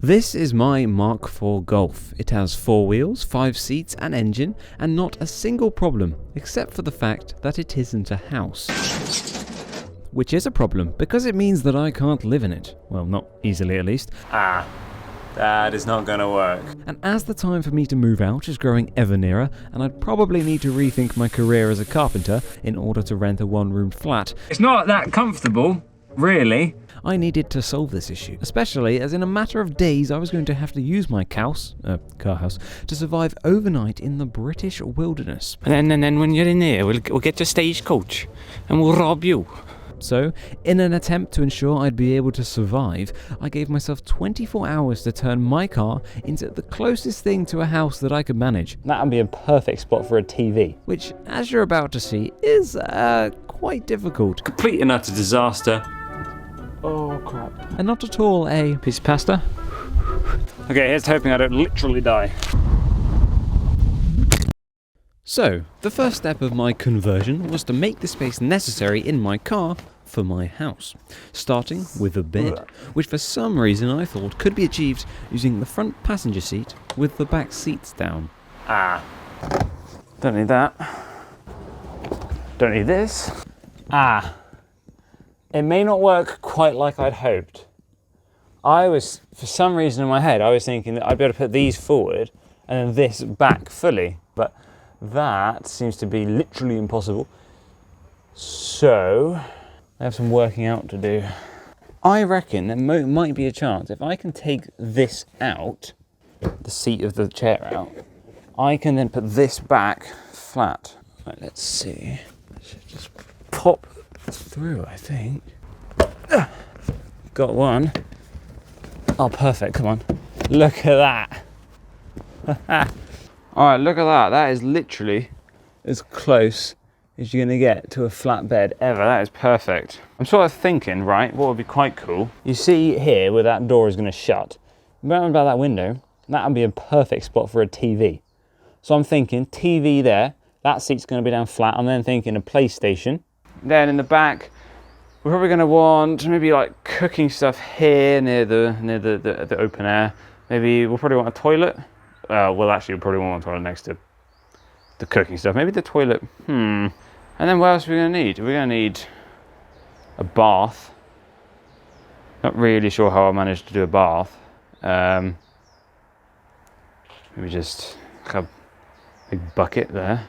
This is my MK4 Golf. It has 4 wheels, 5 seats, an engine, and not a single problem, except for the fact that it isn't a house. Which is a problem, because it means that I can't live in it. Well, not easily at least. That is not gonna work. And as the time for me to move out is growing ever nearer, and I'd probably need to rethink my career as a carpenter in order to rent a one-room flat. It's not that comfortable, really. I needed to solve this issue, especially as in a matter of days I was going to have to use my car house, to survive overnight in the British wilderness. And then when you're in there, we'll get your stagecoach and we'll rob you. So, in an attempt to ensure I'd be able to survive, I gave myself 24 hours to turn my car into the closest thing to a house that I could manage. That would be a perfect spot for a TV. Which, as you're about to see, is quite difficult. Complete and utter disaster. Oh crap. And not at all a piece of pasta. Okay, here's hoping I don't literally die. So, the first step of my conversion was to make the space necessary in my car for my house, starting with a bed, which for some reason I thought could be achieved using the front passenger seat with the back seats down. Don't need that. Don't need this. It may not work quite like I'd hoped. For some reason in my head, I was thinking that I'd be able to put these forward and then this back fully, but that seems to be literally impossible. So, I have some working out to do. I reckon there might be a chance if I can take this out, the seat of the chair out, I can then put this back flat. Right, let's see. I should just pop through, I think. Got one. Oh, perfect, come on. Look at that. Alright, look at that. That is literally as close as you're gonna get to a flat bed ever. That is perfect. I'm sort of thinking, right, what would be quite cool. You see here where that door is gonna shut. Remember about that window? That would be a perfect spot for a TV. So I'm thinking TV there, that seat's gonna be down flat. I'm then thinking a PlayStation. Then in the back, we're probably going to want maybe like cooking stuff here near the open air. Maybe we'll probably want a toilet. Well, actually, we'll probably want a toilet next to the cooking stuff. Maybe the toilet. And then what else are we going to need? We're going to need a bath. Not really sure how I managed to do a bath. Maybe just like a big bucket there.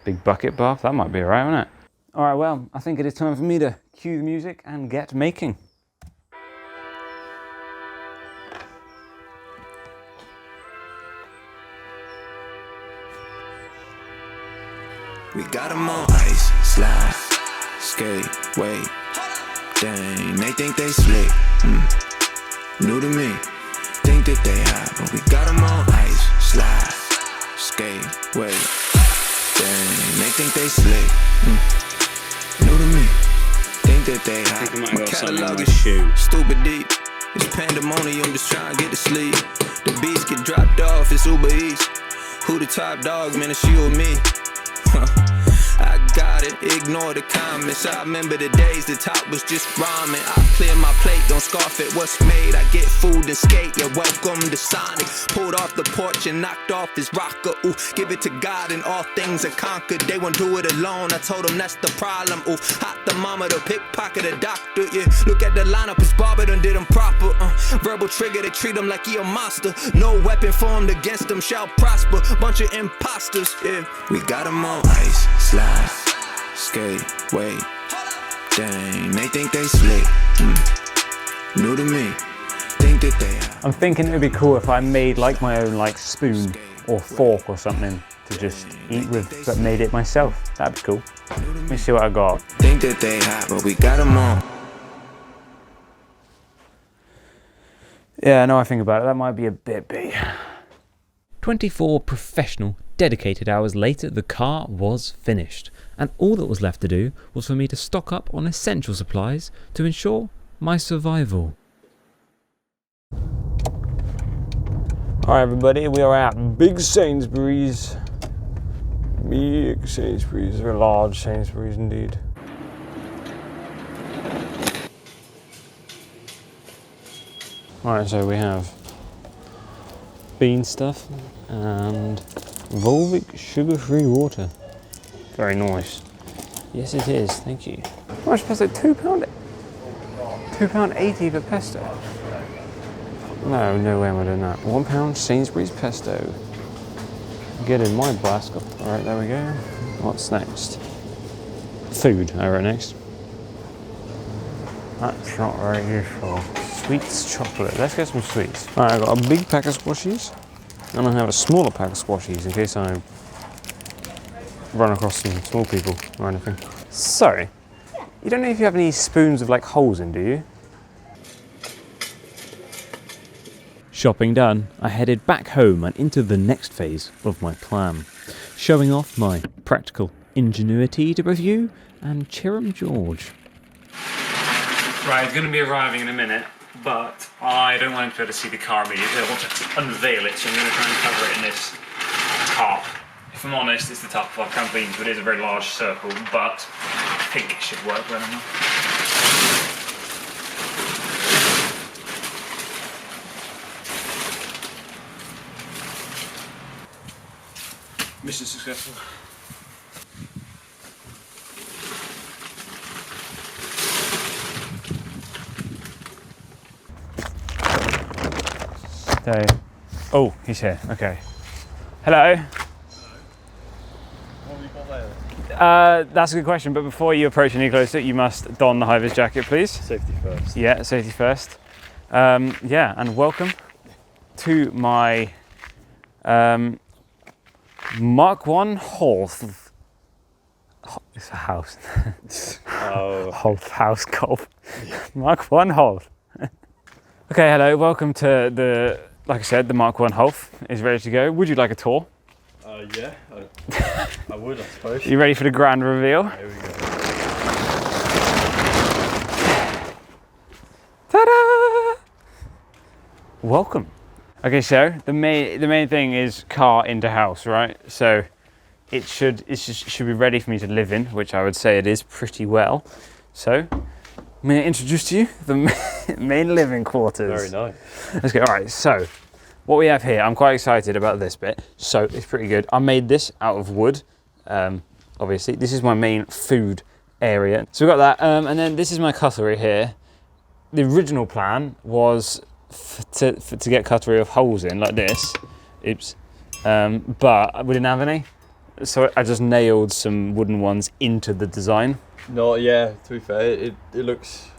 Big bucket bath. That might be alright, wouldn't it? Alright, well, I think it is time for me to cue the music and get making. We got 'em on ice, slide, skate, wait. Dang, they think they slick. New to me, think that they hot, but we got 'em on ice, slide, skate, wait. Dang, they think they slick. New to me, think that they hot. My catalog is stupid deep. It's pandemonium, just trying to get to sleep. The beats get dropped off, it's Uber Eats. Who the top dog, man, it's you or me? I got it, ignore the comments. I remember the days the top was just ramen. I clear my plate, don't scoff at what's made. I get food and skate, you're welcome to Sonic. Pulled off the porch and knocked off his rocker. Ooh, give it to God and all things are conquered. They won't do it alone, I told them that's the problem. Ooh, hot thermometer, pickpocket a doctor. Yeah, look at the lineup, it's Barber done did him proper. Verbal trigger, they treat him like he a monster. No weapon formed against him shall prosper. Bunch of imposters, yeah. We got 'em on ice, slide, skate, wait. Dang, they think they slick. New to me, think that they are. I'm thinking it would be cool if I made like my own like spoon or fork or something to just eat with, but made it myself. That'd be cool. Let me see what I got. Think that they hot, but we got 'em on. Yeah, now I think about it, that might be a bit big. 24 professional, dedicated hours later, the car was finished, and all that was left to do was for me to stock up on essential supplies to ensure my survival. Alright everybody, we are at Big Sainsbury's. Big Sainsbury's, a large Sainsbury's indeed. Alright, so we have bean stuff and Volvic sugar-free water. Very nice. Yes, it is. Thank you. How much pesto? £2? £2.80 for pesto. No way am I doing that. £1 Sainsbury's pesto. Get in my basket. All right, there we go. What's next? Food. I wrote next. That's not very useful. Sweets, chocolate. Let's get some sweets. All right, I've got a big pack of squashies, and I have a smaller pack of squashies in case I run across some small people or anything. So, you don't know if you have any spoons with like holes in, do you? Shopping done, I headed back home and into the next phase of my plan, showing off my practical ingenuity to both you and Chiram George. Right, it's going to be arriving in a minute, but I don't want him to be able to see the car immediately. I want to unveil it, so I'm going to try and cover it in this tarp. If I'm honest, it's the tarp of our trampoline, so it is a very large circle, but I think it should work well enough. Mission successful. So, oh, he's here. Okay. Hello. What have you got there? That's a good question, but before you approach any closer, you must don the high-vis jacket, please. Safety first. Yeah, safety first. Yeah, and welcome to my Mark 1 Holf. It's a house. Oh. Holf House Golf. Mark 1 Holf. Okay, hello, welcome to the, like I said, the Mark 1 Holf is ready to go. Would you like a tour? Yeah, I would, I suppose. You ready for the grand reveal? Here we go. Ta-da! Welcome. Okay, so the main thing is car into house, right? So it should be ready for me to live in, which I would say it is pretty well. So may I introduce to you the main living quarters? Very nice. Let's go. All right. So what we have here, I'm quite excited about this bit. So it's pretty good. I made this out of wood. Obviously, this is my main food area. So we've got that, and then this is my cutlery here. The original plan was to get cutlery with holes in like this. Oops. But we didn't have any, so I just nailed some wooden ones into the design. No, yeah, to be fair, it looks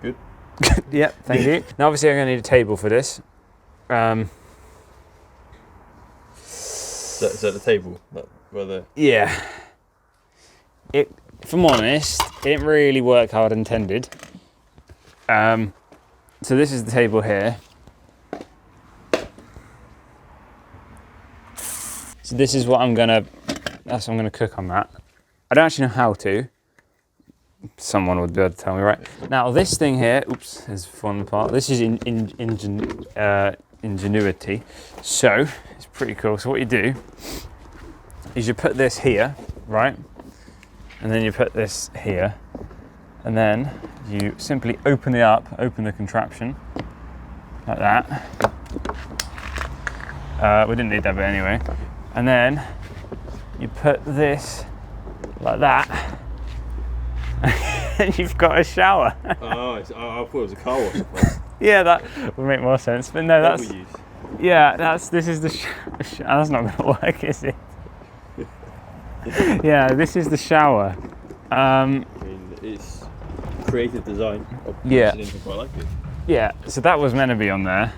good. Yep, thank you. Now obviously I'm going to need a table for this. Is that the table? Whether Yeah. If I'm honest, it didn't really work how I'd intended. So this is the table here. So this is what I'm gonna cook on that. I don't actually know how to. Someone would be able to tell me, right? Now this thing here, oops, there's one part. This is ingenuity. So it's pretty cool. So what you do is you put this here, right? And then you put this here. And then you simply open it up, open the contraption, like that. We didn't need that bit anyway. And then you put this like that, and you've got a shower. Oh, I thought it was a car wash. Yeah, that would make more sense. But no, that's, yeah, this is the that's not gonna work, is it? Yeah, this is the shower. I mean, it's creative design. Yeah. I quite like it. Yeah, so that was meant to be on there.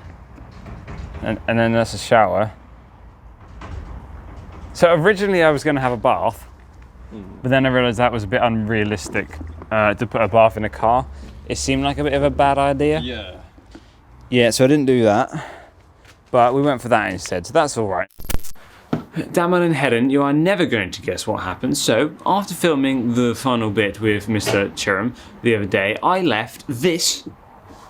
And then that's a shower. So originally I was going to have a bath, but then I realised that was a bit unrealistic to put a bath in a car. It seemed like a bit of a bad idea. Yeah. Yeah, so I didn't do that, but we went for that instead, so that's all right. Damon and Hedden, you are never going to guess what happened. So after filming the final bit with Mr. Chiram the other day, I left this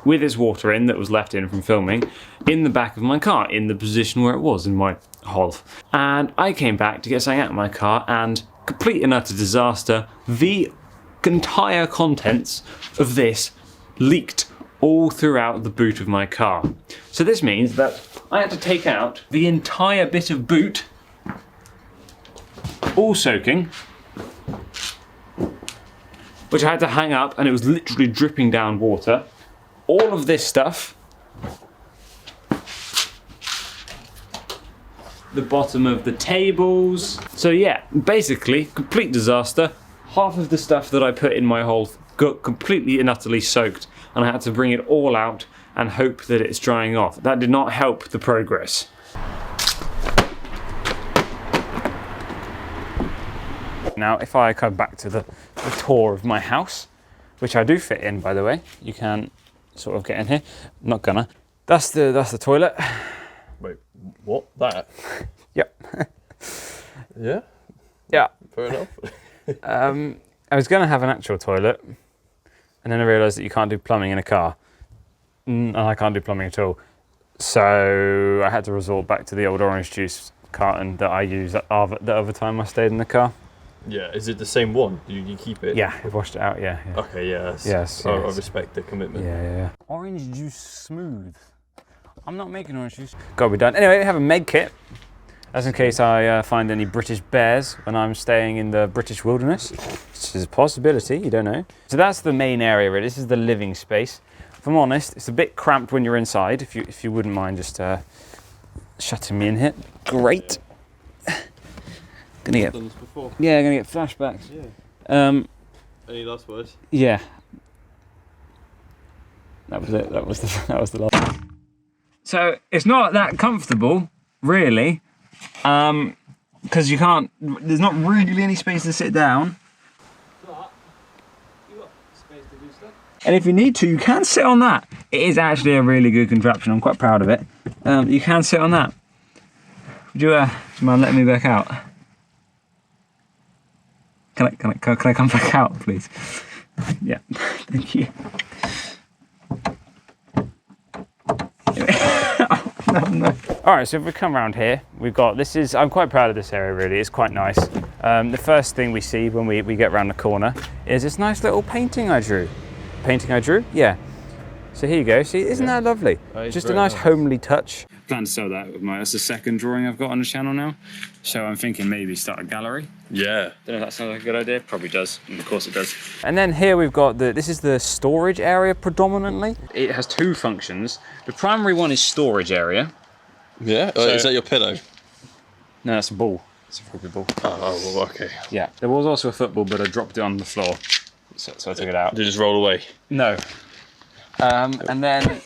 with its water in that was left in from filming in the back of my car, in the position where it was in my Holf. And I came back to get something out of my car, and complete and utter disaster, the entire contents of this leaked all throughout the boot of my car. So this means that I had to take out the entire bit of boot, all soaking, which I had to hang up, and it was literally dripping down water. All of this stuff, the bottom of the tables. So yeah, basically, complete disaster. Half of the stuff that I put in my Holf got completely and utterly soaked, and I had to bring it all out and hope that it's drying off. That did not help the progress. Now, if I come back to the tour of my house, which I do fit in, by the way, you can sort of get in here. I'm not gonna. That's the toilet. Wait, what? That? Yep. Yeah? Yeah. Fair enough. I was gonna have an actual toilet, and then I realised that you can't do plumbing in a car, and I can't do plumbing at all. So I had to resort back to the old orange juice carton that I used the other time I stayed in the car. Yeah, is it the same one? You keep it? Yeah, I've washed it out, yeah. Okay, yeah. Yes. I respect the commitment. Yeah. Orange juice smooth. I'm not making orange juice. Gotta be done. Anyway, we have a med kit, as in case I find any British bears when I'm staying in the British wilderness, which is a possibility, you don't know. So that's the main area, really. This is the living space. If I'm honest, it's a bit cramped when you're inside, if you wouldn't mind just shutting me in here. Great. Gonna Done this before. Yeah, gonna get flashbacks. Yeah. Any last words? Yeah. That was it. That was the last. So it's not that comfortable, really, because you can't. There's not really any space to sit down. But you got space to do stuff. And if you need to, you can sit on that. It is actually a really good contraption. I'm quite proud of it. You can sit on that. Would you mind letting me back out? Can I come back out, please? Yeah, thank you. No. All right, so if we come around here, we've got, I'm quite proud of this area, really. It's quite nice. The first thing we see when we get around the corner is this nice little painting I drew. Yeah. So here you go. See, isn't that lovely? Just a nice homely touch. I plan to sell that with that's the second drawing I've got on the channel now. So I'm thinking maybe start a gallery. Yeah. Don't know if that sounds like a good idea. Probably does. And of course it does. And then here we've got this is the storage area predominantly. It has two functions. The primary one is storage area. Yeah? Is that your pillow? No, that's a ball. It's a rugby ball. Oh, well, okay. Yeah. There was also a football, but I dropped it on the floor. So I took it out. Did it just roll away? No. And then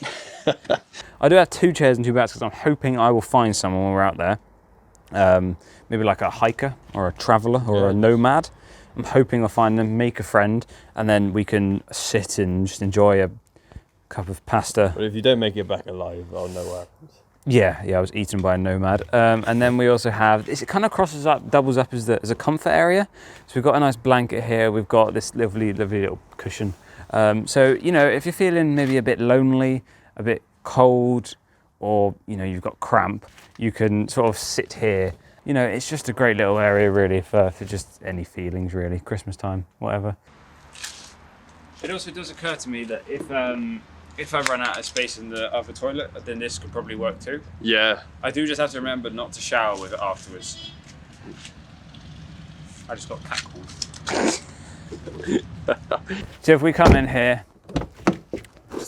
I do have two chairs and two bats because I'm hoping I will find someone when we're out there. Maybe like a hiker or a traveller or a nomad. I'm hoping I'll find them, make a friend, and then we can sit and just enjoy a cup of pasta. But if you don't make it back alive, I'll know what happens. Yeah, I was eaten by a nomad. And then we also have, it kind of crosses up, doubles up as a comfort area. So we've got a nice blanket here. We've got this lovely little cushion. So, if you're feeling maybe a bit lonely, a bit cold, or, you've got cramp, you can sort of sit here. It's just a great little area, really, for just any feelings, really. Christmas time, whatever. It also does occur to me that if I run out of space in the other toilet, then this could probably work too. Yeah. I do just have to remember not to shower with it afterwards. I just got catcalled. So if we come in here,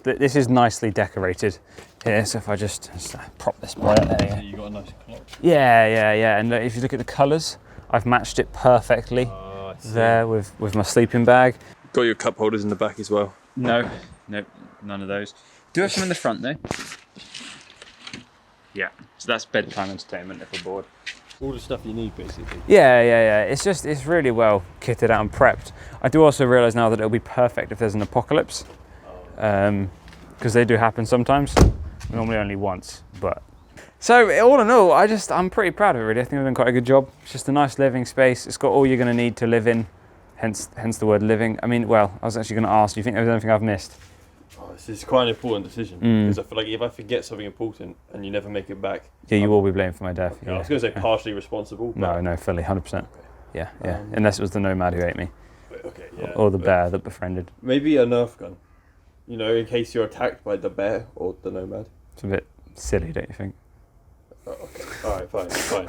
this is nicely decorated here. So if I just prop this right there. You got a nice clock. Yeah. And if you look at the colours, I've matched it perfectly there with my sleeping bag. Got your cup holders in the back as well. No, none of those. Do have some in the front though. Yeah, so that's bedtime entertainment if we're bored. All the stuff you need, basically. Yeah. It's really well kitted out and prepped. I do also realise now that it'll be perfect if there's an apocalypse, because they do happen sometimes. Normally only once, but. So all in all, I'm pretty proud of it. Really, I think I've done quite a good job. It's just a nice living space. It's got all you're going to need to live in, hence the word living. I mean, well, I was actually going to ask. Do you think there's anything I've missed? This is quite an important decision because I feel like if I forget something important and you never make it back, yeah, you will be blamed for my death. I was going to say partially responsible. But no, fully, 100%. Yeah. Unless it was the nomad who ate me, or the bear that befriended. Maybe a Nerf gun. You know, in case you're attacked by the bear or the nomad. It's a bit silly, don't you think? Oh, okay. Alright, fine.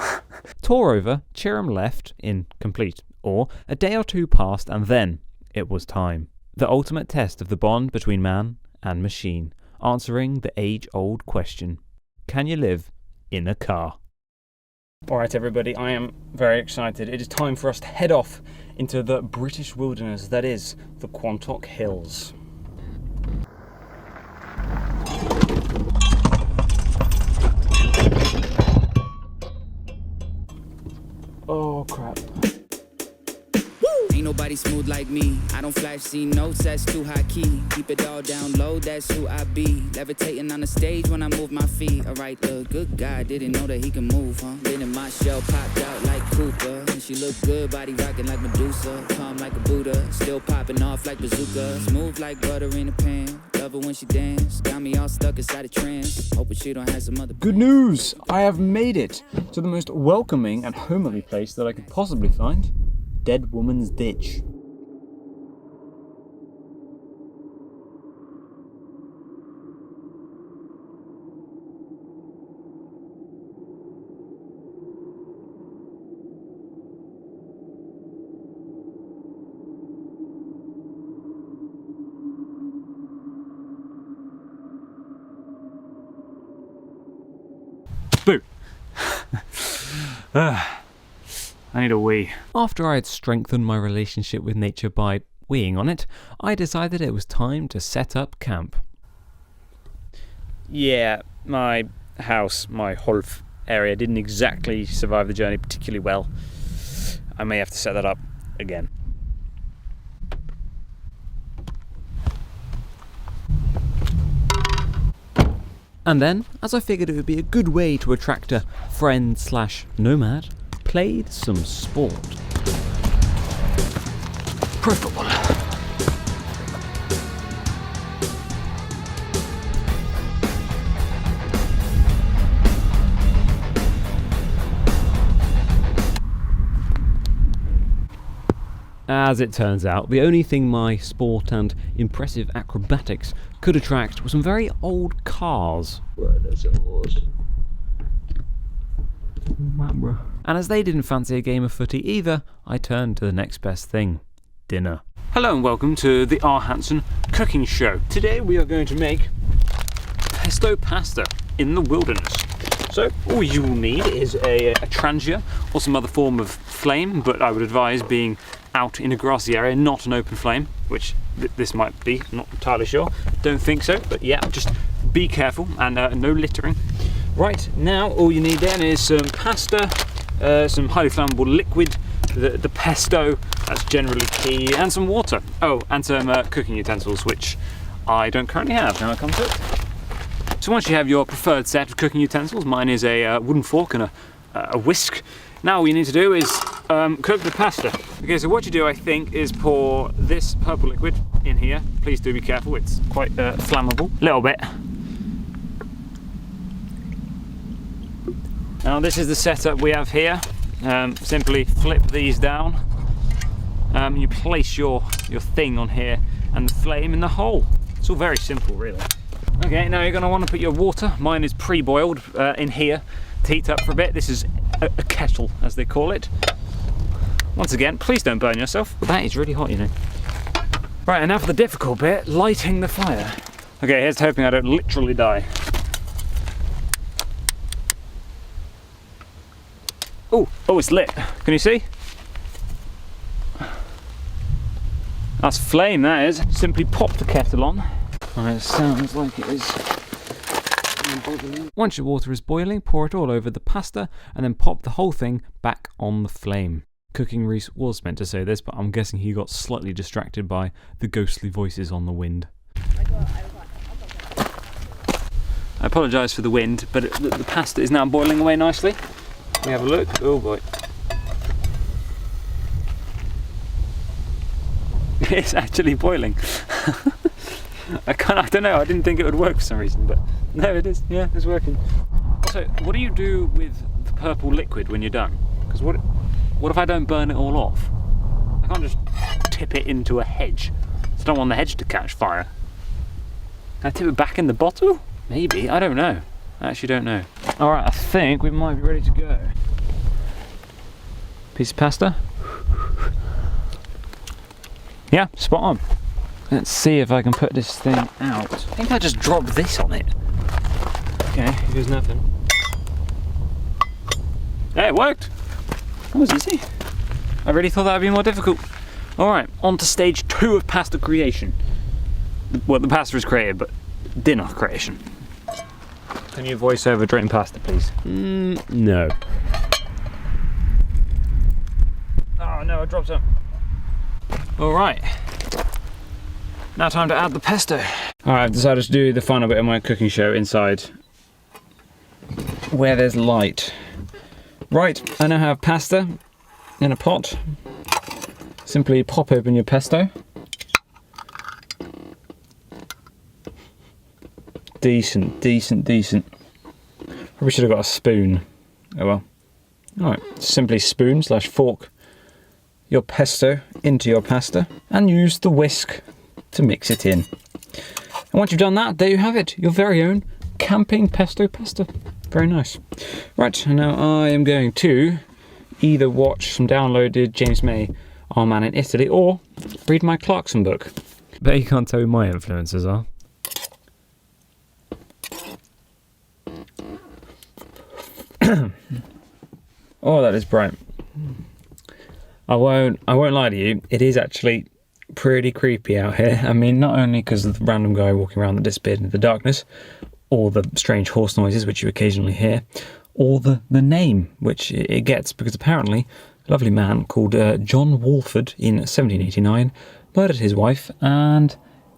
Tour over, Chiram left, incomplete, or a day or two passed and then it was time. The ultimate test of the bond between man and machine, answering the age-old question, can you live in a car? Alright everybody, I am very excited. It is time for us to head off into the British wilderness that is the Quantock Hills. Oh crap. Ain't nobody smooth like me. I don't flash C notes, that's too high key. Keep it all down low, that's who I be. Levitating on the stage when I move my feet. Alright, good guy, didn't know that he can move, huh? Been in my shell, popped out like Cooper. And she look good, body rocking like Medusa. Calm like a Buddha, still popping off like bazooka. Smooth like butter in a pan. Love her when she dance. Got me all stuck inside a trance. Hoping she don't have some other. Good news! I have made it to the most welcoming and homely place that I could possibly find. Dead Woman's Ditch. Boo! I need a wee. After I had strengthened my relationship with nature by weeing on it, I decided it was time to set up camp. Yeah, my house, my Holf area, didn't exactly survive the journey particularly well. I may have to set that up again. And then, as I figured it would be a good way to attract a friend/nomad, played some sport. Pro football. As it turns out, the only thing my sport and impressive acrobatics could attract were some very old cars. And as they didn't fancy a game of footy either, I turned to the next best thing, dinner. Hello and welcome to the R. Hansen cooking show. Today we are going to make pesto pasta in the wilderness. So all you will need is a trangia or some other form of flame, but I would advise being out in a grassy area, not an open flame, which this might be, not entirely sure. Don't think so, but yeah, just be careful and no littering. Right, now all you need then is some pasta, some highly flammable liquid, the pesto, that's generally key, and some water. Oh, and some cooking utensils, which I don't currently have, now I come to it. So once you have your preferred set of cooking utensils, mine is a wooden fork and a whisk. Now all you need to do is cook the pasta. Okay, so what you do, I think, is pour this purple liquid in here. Please do be careful, it's quite flammable. A little bit. Now this is the setup we have here. Simply flip these down. You place your thing on here and the flame in the hole. It's all very simple, really. Okay, now you're going to want to put your water. Mine is pre-boiled in here to heat up for a bit. This is a kettle, as they call it. Once again, please don't burn yourself. That is really hot, you know. Right, and now for the difficult bit, lighting the fire. Okay, here's hoping I don't literally die. Oh, it's lit. Can you see? That's flame, that is. Simply pop the kettle on. It sounds like it is. Once your water is boiling, pour it all over the pasta and then pop the whole thing back on the flame. Cooking Rhys was meant to say this, but I'm guessing he got slightly distracted by the ghostly voices on the wind. I apologise for the wind, but the pasta is now boiling away nicely. Let me have a look. Oh boy. It's actually boiling. I don't know, I didn't think it would work for some reason, but no, it is. Yeah, it's working. Also, what do you do with the purple liquid when you're done? Because what if I don't burn it all off? I can't just tip it into a hedge. I don't want the hedge to catch fire. Can I tip it back in the bottle? Maybe, I don't know. I actually don't know. All right, I think we might be ready to go. Piece of pasta. Yeah, spot on. Let's see if I can put this thing out. I think I just dropped this on it. Okay, here's nothing. Yeah, it worked. That was easy. I really thought that would be more difficult. All right, on to stage 2 of pasta creation. Well, the pasta is created, but dinner creation. Can you voice over drain pasta, please? No. Oh no, I dropped some. All right. Now time to add the pesto. All right, I've decided to do the final bit of my cooking show inside where there's light. Right, I now have pasta in a pot. Simply pop open your pesto. Decent, decent, decent. Probably should have got a spoon. Oh well. Alright, simply spoon / fork your pesto into your pasta and use the whisk to mix it in. And once you've done that, there you have it, your very own camping pesto pasta. Very nice. Right, now I am going to either watch some downloaded James May, Our Man in Italy, or read my Clarkson book. Bet you can't tell who my influences are. Oh, that is bright. I won't lie to you, it is actually pretty creepy out here. I mean, not only because of the random guy walking around that disappeared into the darkness, or the strange horse noises which you occasionally hear, or the name which it gets, because apparently a lovely man called John Walford in 1789 murdered his wife and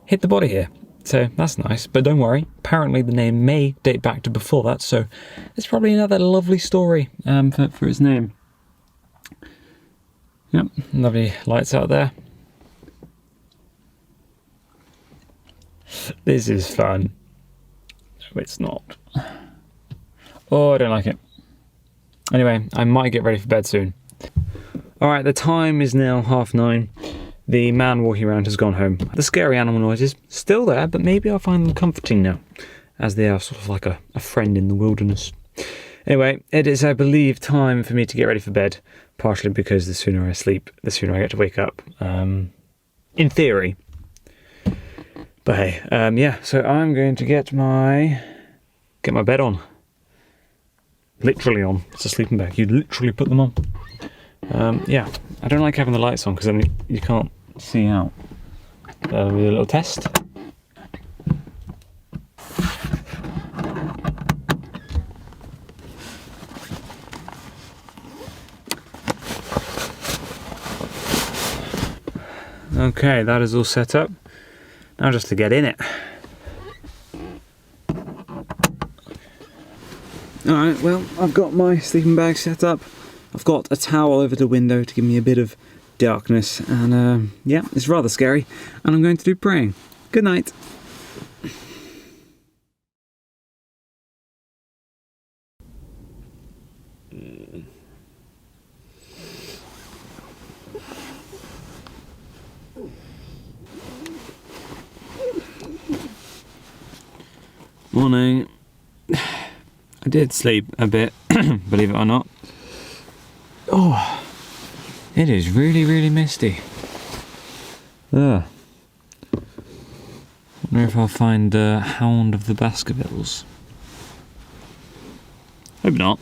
hid the body here. So that's nice, but don't worry, apparently the name may date back to before that, so it's probably another lovely story for its name. Yep, lovely lights out there. This is fun. No, it's not. Oh, I don't like it. Anyway, I might get ready for bed soon. Alright, the time is now 9:30. The man walking around has gone home. The scary animal noises, still there, but maybe I'll find them comforting now, as they are sort of like a friend in the wilderness. Anyway, it is, I believe, time for me to get ready for bed, partially because the sooner I sleep, the sooner I get to wake up. In theory. But hey, yeah, so I'm going to get my bed on. Literally on. It's a sleeping bag. You literally put them on. Yeah, I don't like having the lights on because then you can't see out. That'll be a little test. Okay, that is all set up. Now just to get in it. Alright, well, I've got my sleeping bag set up. I've got a towel over the window to give me a bit of darkness, and yeah, it's rather scary, and I'm going to do praying. Good night. Morning. I did sleep a bit, believe it or not. Oh, it is really, really misty. Ugh. Wonder if I'll find the Hound of the Baskervilles. Hope not.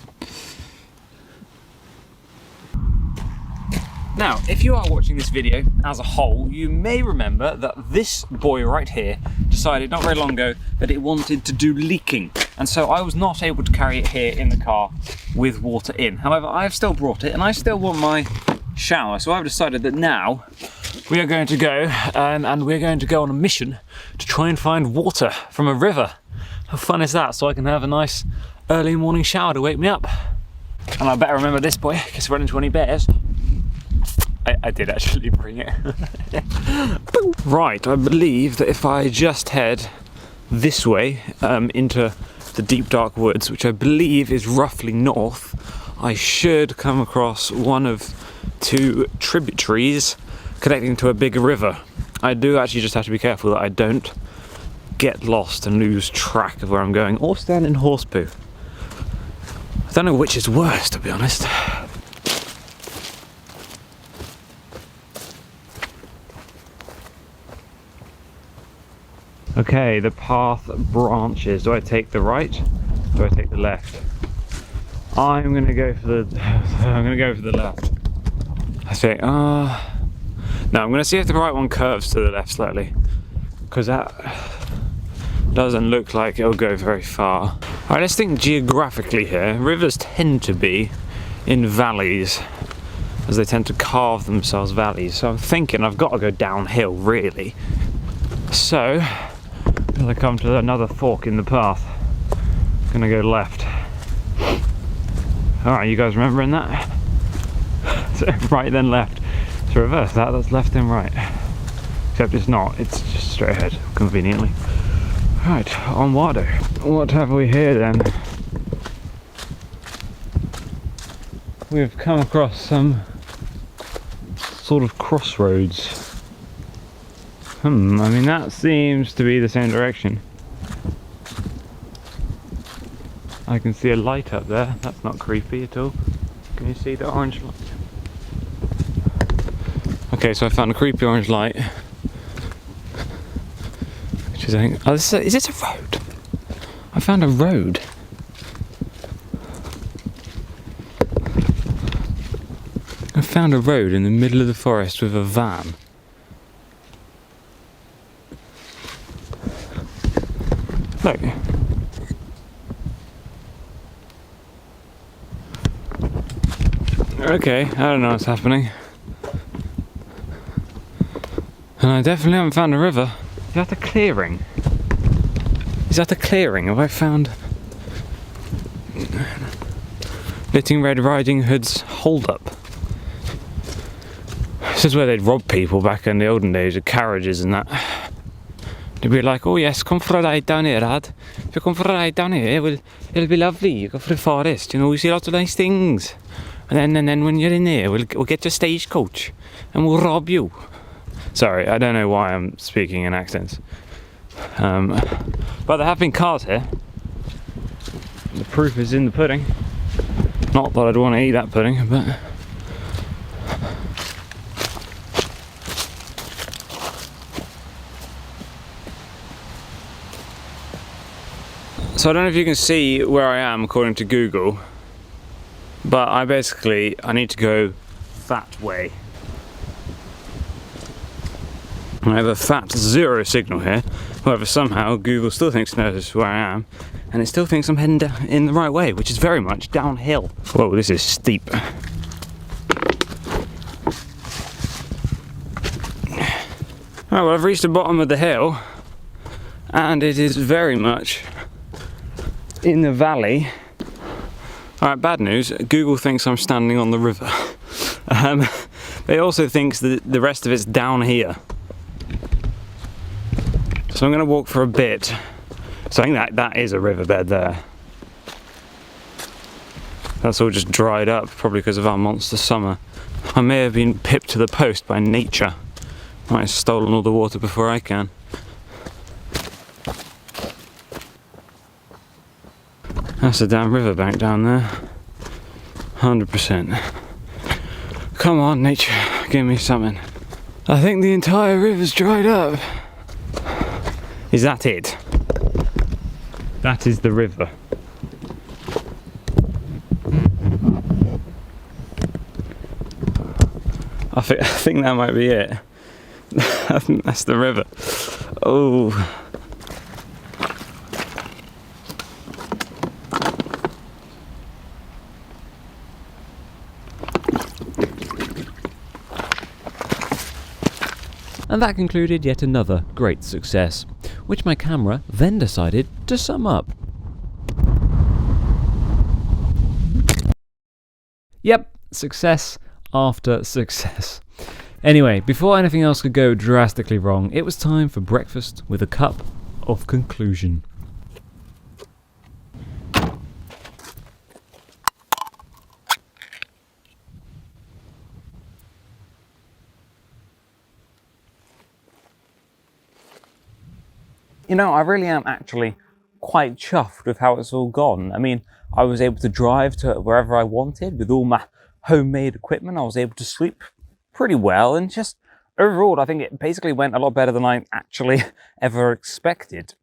Now, if you are watching this video as a whole, you may remember that this boy right here decided not very long ago that it wanted to do leaking. And so I was not able to carry it here in the car with water in. However, I've still brought it and I still want my shower. So I've decided that now we are going to go and we're going to go on a mission to try and find water from a river. How fun is that? So I can have a nice early morning shower to wake me up. And I better remember this boy, in case I run into any bears. I did actually bring it. Right, I believe that if I just head this way into the deep dark woods, which I believe is roughly north, I should come across one of two tributaries connecting to a bigger river. I do actually just have to be careful that I don't get lost and lose track of where I'm going, or stand in horse poo. I don't know which is worse, to be honest. Okay, the path branches. Do I take the right? Do I take the left? I'm gonna go for the left. I think. No, I'm gonna see if the right one curves to the left slightly, because that doesn't look like it'll go very far. Alright, let's think geographically here. Rivers tend to be in valleys, as they tend to carve themselves valleys. So I'm thinking I've got to go downhill, really. So, as I come to another fork in the path, I'm gonna go left. Alright, you guys remembering that? So right then left. To reverse that, that's left then right. Except it's not, it's just straight ahead, conveniently. Right, onward. What have we here then? We've come across some sort of crossroads. I mean, that seems to be the same direction. I can see a light up there. That's not creepy at all. Can you see the orange light? Okay, so I found a creepy orange light. Which is, I think, oh, is this a road? I found a road. I found a road in the middle of the forest with a van. Look. Okay, I don't know what's happening. And I definitely haven't found a river. Is that a clearing? Is that a clearing? Have I found Little Red Riding Hood's hold-up? This is where they'd rob people back in the olden days with carriages and that. They'd be like, oh yes, come for a ride down here, lad. If you come for a ride down here, it'll be lovely. You go for the forest, you know, we see lots of nice things. And then when you're in there, we'll get your stagecoach and we'll rob you. Sorry, I don't know why I'm speaking in accents. But there have been cars here. The proof is in the pudding. Not that I'd want to eat that pudding, but... So I don't know if you can see where I am according to Google, but I need to go that way. I have a fat 0 signal here. However, somehow Google still thinks it knows where I am, and it still thinks I'm heading in the right way, which is very much downhill. Whoa, this is steep. Alright, well, I've reached the bottom of the hill, and it is very much in the valley. Alright, bad news, Google thinks I'm standing on the river. They also think that the rest of it's down here. So I'm going to walk for a bit. So I think that is a riverbed there. That's all just dried up, probably because of our monster summer. I may have been pipped to the post by nature. Might have stolen all the water before I can. That's a damn riverbank down there. 100%. Come on, nature, give me something. I think the entire river's dried up. Is that it? That is the river. I think that might be it. That's the river. Oh. And that concluded yet another great success, which my camera then decided to sum up. Yep, success after success. Anyway, before anything else could go drastically wrong, it was time for breakfast with a cup of conclusion. You know, I really am actually quite chuffed with how it's all gone. I mean, I was able to drive to wherever I wanted with all my homemade equipment. I was able to sleep pretty well, and just overall, I think it basically went a lot better than I actually ever expected.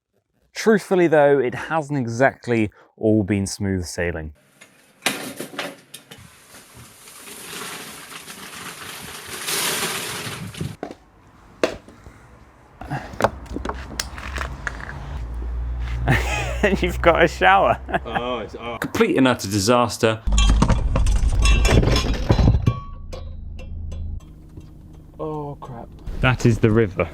Truthfully though, it hasn't exactly all been smooth sailing. You've got a shower. Complete and utter disaster. Oh crap. That is the river.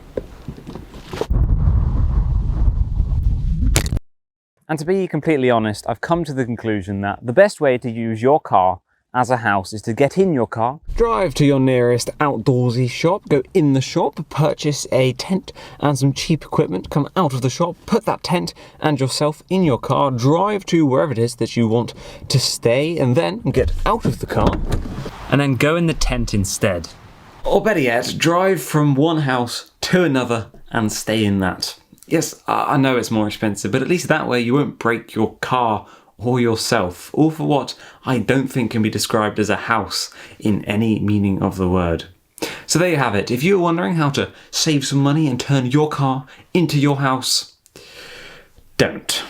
And to be completely honest, I've come to the conclusion that the best way to use your car as a house is to get in your car, Drive to your nearest outdoorsy shop, go in the shop, purchase a tent and some cheap equipment, come out of the shop, put that tent and yourself in your car, drive to wherever it is that you want to stay, and then get out of the car. and then go in the tent instead. Or better yet, drive from one house to another and stay in that. Yes, I know it's more expensive, but at least that way you won't break your car or yourself, all for what I don't think can be described as a house in any meaning of the word. So there you have it. If you're wondering how to save some money and turn your car into your house, don't.